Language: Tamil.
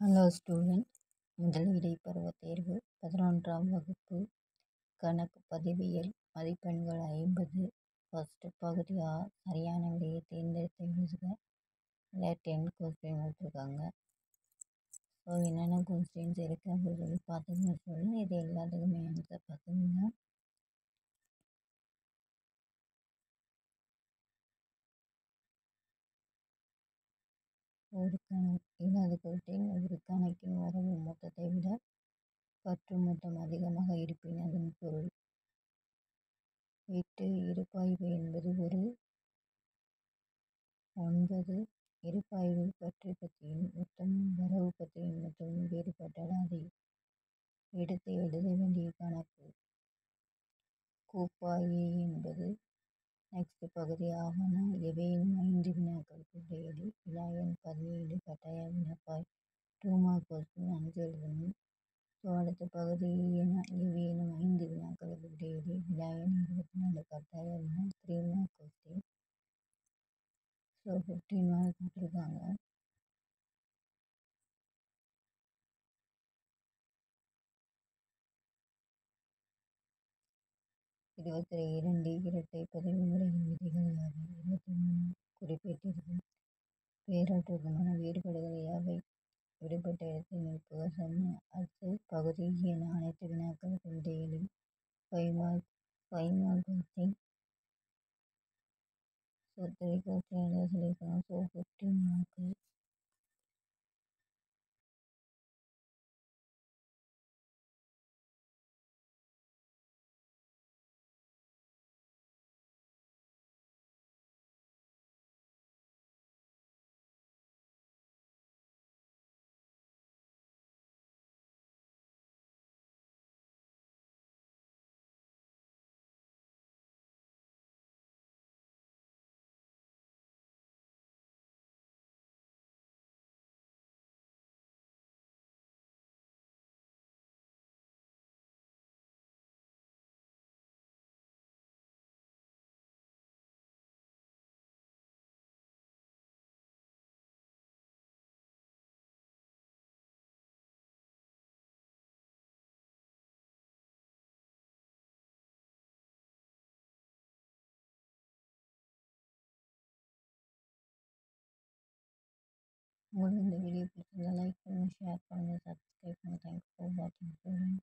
Hello student. முதல் இடைப்பருவத் தேர்வு 11ஆம் வகுப்பு கணக்கு பதிவியல் மதிப்பெண்கள் 50. ஃபஸ்ட்டு பகுதி ஆ சரியான விடையை தேர்ந்தெடுத்து எழுதுக. இல்லை 10 கொஸ்டின் விட்டுருக்காங்க. ஸோ என்னென்ன கொஸ்டின்ஸ் இருக்குது அப்படின்னு சொல்லி பார்த்துங்க சொல்லுங்கள். இது எல்லாத்துக்குமே ஆன்சர் பார்த்துங்க. ஒரு இல்லாத கொஸ்டின். ஒரு கணக்கின் வரவு மொத்தத்தை விட பற்று மொத்தம் அதிகமாக இருப்பின் அதன் பொருள். 8 இருப்பாய்வு என்பது ஒரு 9 இருப்பாய்வு பற்று பத்தியின் மொத்தமும் வரவு பத்தியின் மொத்தமும் வேறுபட்டால் அதை எடுத்து எழுத வேண்டிய கணக்கு. கூப்பாயி என்பது நெக்ஸ்ட் பகுதி ஆவண எவையும் 5 வினாக்களுக்கு விடையளி. வினா எண் 17 கட்டாய வினாப்பாய் 2 மார்க் கொஸ்டின் 5 எழுதணும். ஸோ அடுத்த பகுதி எவையேனும் 5 வினாக்களுக்கு விடையளி. வினா எண் 24 கட்டாய வினா 3 மார்க் கொஸ்டின். ஸோ 15 மார்க் கொடுத்துருக்காங்க. இருபத்தி 2 இரட்டை பதிவு முறையின் விதிகள் யாவை? 23 குறிப்பிட்டிருக்கும். பேராற்றலுக்குமான வேறுபாடுகள் யாவை? விடுபட்ட இடத்தில் நிற்பவர் சம. அடுத்து பகுதி என அனைத்து வினாக்களுக்கும் விடையளி. 5 மார்க் கொஸ்டின். ஸோ 3 கொஸ்டின் எழுத சொல்லியிருக்காங்க. So 15 mark. உங்களுக்கு இந்த வீடியோ பிடிச்சிருந்தா லைக் பண்ணுங்கள், ஷேர் பண்ணுங்கள், சப்ஸ்கிரைப் பண்ணுங்கள். தேங்க்ஸ் ஃபார் வாட்சிங்.